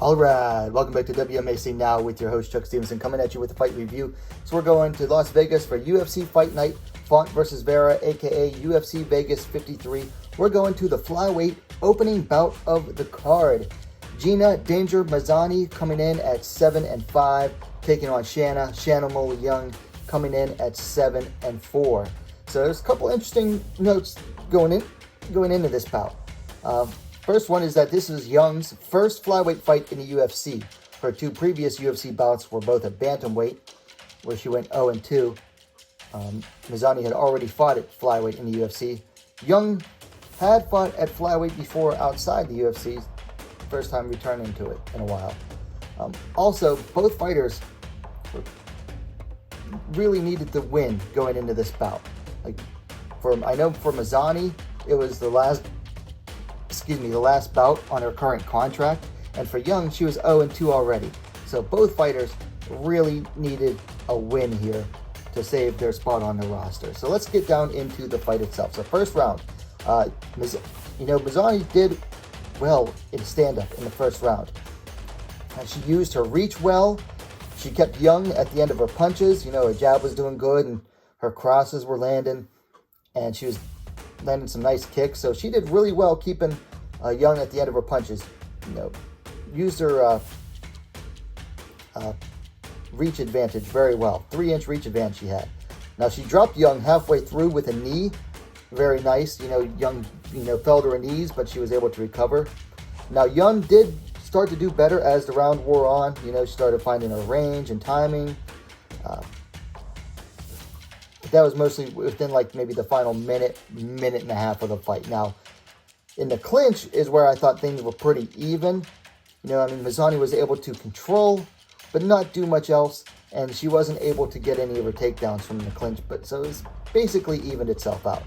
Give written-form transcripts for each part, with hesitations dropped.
All right, welcome back to WMAC Now with your host Chuck Stevenson, coming at you with a fight review. So we're going to Las Vegas for UFC Fight Night, Font versus Vera, aka UFC Vegas 53. We're going to the Flyweight opening bout of the card. Gina Mazany coming in at 7-5, taking on Shanna Young coming in at 7-4. So there's a couple interesting notes going into this bout. First one is that this is Young's first flyweight fight in the UFC. Her two previous UFC bouts were both at bantamweight, where she went 0-2. Mazany had already fought at flyweight in the UFC. Young had fought at flyweight before outside the UFC, first time returning to it in a while. Also, both fighters really needed to win going into this bout. I know for Mazany, it was the last bout on her current contract, and for Young, she was 0-2 already. So both fighters really needed a win here to save their spot on the roster. So let's get down into the fight itself. So first round, Mazany did well in stand-up in the first round. She used her reach well. She kept Young at the end of her punches. Her jab was doing good, and her crosses were landing, and she was landing some nice kicks. So she did really well keeping Young at the end of her punches. Used her reach advantage very well. 3-inch reach advantage she had. Now she dropped Young halfway through with a knee. Very nice. Young, fell to her knees, but she was able to recover. Now Young did start to do better as the round wore on. She started finding her range and timing. That was mostly within maybe the final minute and a half of the fight. Now, in the clinch is where I thought things were pretty even. Mazany was able to control, but not do much else, and she wasn't able to get any of her takedowns from the clinch, so it was basically evened itself out.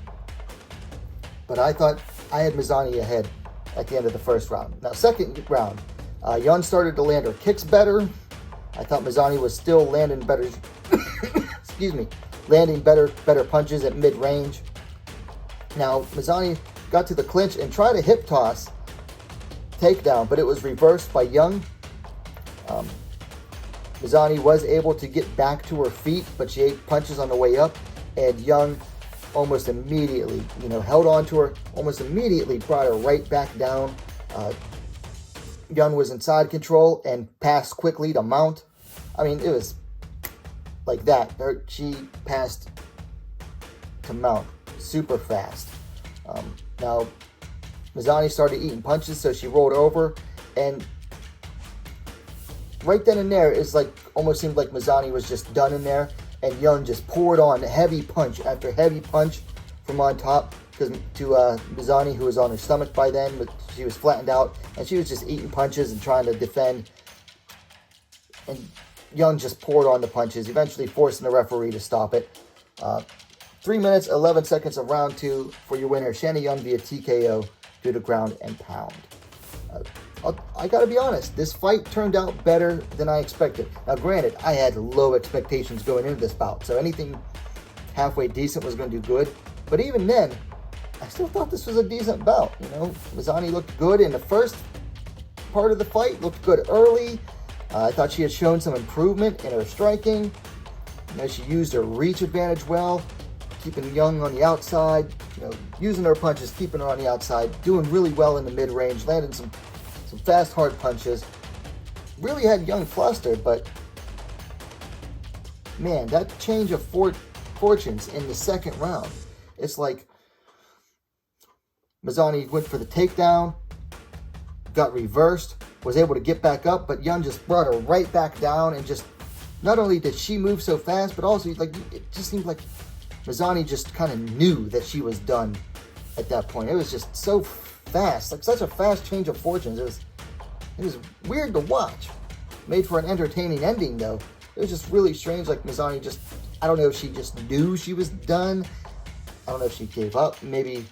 But I thought I had Mazany ahead at the end of the first round. Now, second round, Young started to land her kicks better. I thought Mazany was still landing better, landing better punches at mid-range. Now, Mazany got to the clinch and tried a hip toss takedown, but it was reversed by Young. Mazany was able to get back to her feet, but she ate punches on the way up, and Young almost immediately, held on to her, almost immediately brought her right back down. Young was in side control and passed quickly to mount. It was like that. She passed to mount super fast. Now, Mazany started eating punches, so she rolled over, and right then and there, it's almost seemed like Mazany was just done in there, and Young just poured on heavy punch after heavy punch from on top to Mazany, who was on her stomach by then, but she was flattened out, and she was just eating punches and trying to defend. And Young just poured on the punches, eventually forcing the referee to stop it. 3 minutes, 11 seconds of round 2 for your winner, Shanna Young via TKO due to ground and pound. I gotta be honest, this fight turned out better than I expected. Now granted, I had low expectations going into this bout, so anything halfway decent was going to do good. But even then, I still thought this was a decent bout. Mazany looked good in the first part of the fight, looked good early. I thought she had shown some improvement in her striking. She used her reach advantage well, keeping Young on the outside, using her punches, keeping her on the outside, doing really well in the mid-range, landing some fast, hard punches. Really had Young flustered, but man, that change of fortunes in the second round. It's like Mazany went for the takedown, got reversed, was able to get back up, but Young just brought her right back down, and just not only did she move so fast, but also it just seemed like Mazany just kind of knew that she was done at that point. It was just so fast, such a fast change of fortunes. It was weird to watch. Made for an entertaining ending, though. It was just really strange. Mazany I don't know if she just knew she was done. I don't know if she gave up. Maybe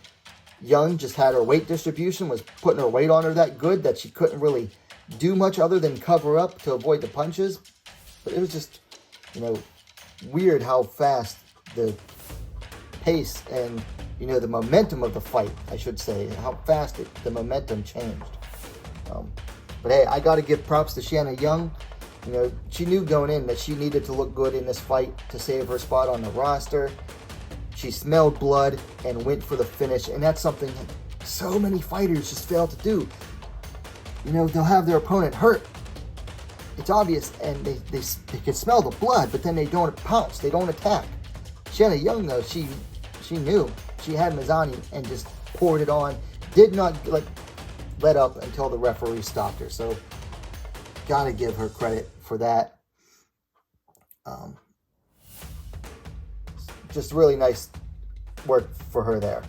Young just had her weight distribution, was putting her weight on her that good that she couldn't really do much other than cover up to avoid the punches. But it was just, weird how fast the pace and, the momentum of the fight, I should say, how fast the momentum changed. But hey, I got to give props to Shanna Young. You know, she knew going in that she needed to look good in this fight to save her spot on the roster. She smelled blood and went for the finish, and that's something that so many fighters just fail to do. You know, they'll have their opponent hurt. It's obvious, and they can smell the blood, but then they don't pounce, they don't attack. Shanna Young, though, she knew. She had Mazany and just poured it on. Did not let up until the referee stopped her. So, gotta give her credit for that. Just really nice work for her there.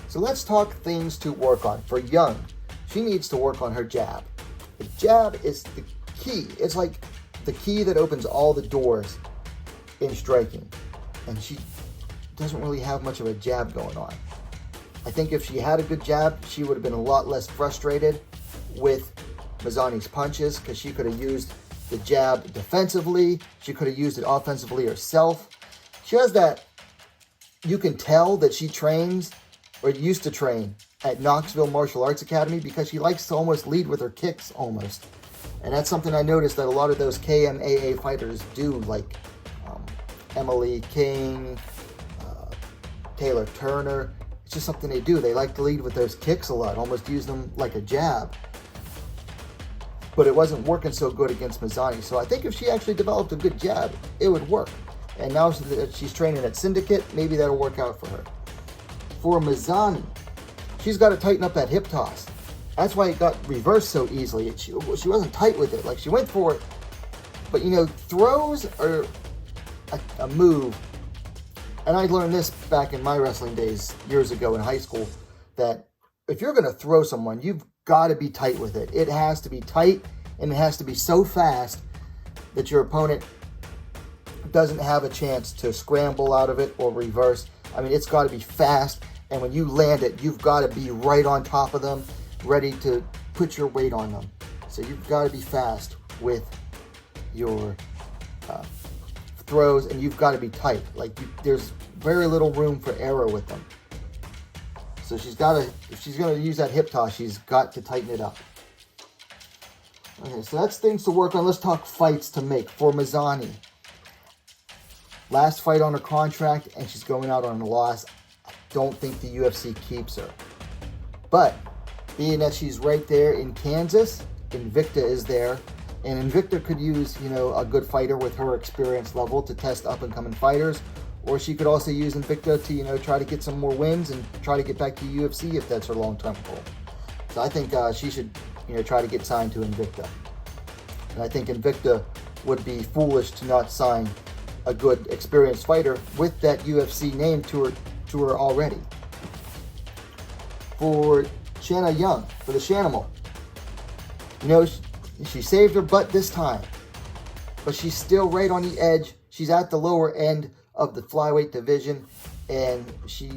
So let's talk things to work on. For Young, she needs to work on her jab. The jab is the key. It's like the key that opens all the doors in striking. And she doesn't really have much of a jab going on. I think if she had a good jab, she would have been a lot less frustrated with Mazany's punches, because she could have used the jab defensively. She could have used it offensively herself. She has that, you can tell that she trains, or used to train, at Knoxville Martial Arts Academy, because she likes to almost lead with her kicks, almost. And that's something I noticed that a lot of those KMAA fighters do, like Emily King, Taylor Turner. It's just something they do. They like to lead with those kicks a lot, almost use them like a jab. But it wasn't working so good against Mazany. So I think if she actually developed a good jab, it would work. And now that she's training at Syndicate, maybe that'll work out for her. For Mazany, she's got to tighten up that hip toss. That's why it got reversed so easily. She wasn't tight with it. Like, she went for it. But, you know, throws are a move. And I learned this back in my wrestling days years ago in high school, that if you're going to throw someone, you've got to be tight with it. It has to be tight, and it has to be so fast that your opponent doesn't have a chance to scramble out of it or reverse. I mean, it's got to be fast, and when you land it, you've got to be right on top of them, ready to put your weight on them. So you've got to be fast with your throws, and you've got to be tight. Like, there's very little room for error with them. So she's got to, if she's going to use that hip toss, she's got to tighten it up. Okay, so that's things to work on. Let's talk fights to make. For Mazany, last fight on her contract, and she's going out on a loss. I don't think the UFC keeps her. But being that she's right there in Kansas, Invicta is there, and Invicta could use, you know, a good fighter with her experience level to test up-and-coming fighters, or she could also use Invicta to, you know, try to get some more wins and try to get back to UFC if that's her long-term goal. So I think she should, you know, try to get signed to Invicta. And I think Invicta would be foolish to not sign a good, experienced fighter with that UFC name to her already. For Shanna Young, for the Shanimal, you know, she saved her butt this time, but she's still right on the edge. She's at the lower end of the flyweight division, and she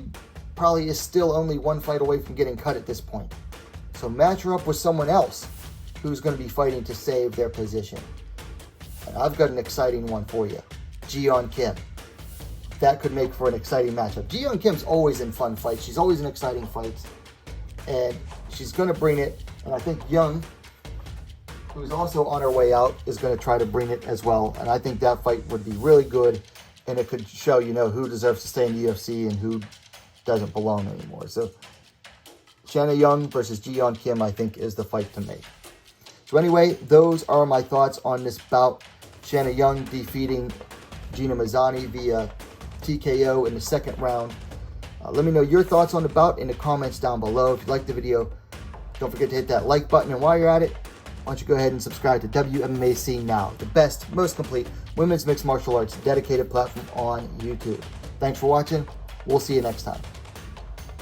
probably is still only one fight away from getting cut at this point. So match her up with someone else who's going to be fighting to save their position. And I've got an exciting one for you. Ji-yeon Kim. That could make for an exciting matchup. Ji-yeon Kim's always in fun fights. She's always in exciting fights. And she's going to bring it. And I think Young, who's also on her way out, is going to try to bring it as well. And I think that fight would be really good. And it could show, you know, who deserves to stay in the UFC and who doesn't belong anymore. So Shanna Young versus Ji-yeon Kim, I think, is the fight to make. So anyway, those are my thoughts on this bout. Shanna Young defeating Gina Mazany via TKO in the second round. Let me know your thoughts on the bout in the comments down below. If you liked the video, don't forget to hit that like button. And while you're at it, why don't you go ahead and subscribe to WMMAC Now, the best, most complete women's mixed martial arts dedicated platform on YouTube. Thanks for watching. We'll see you next time.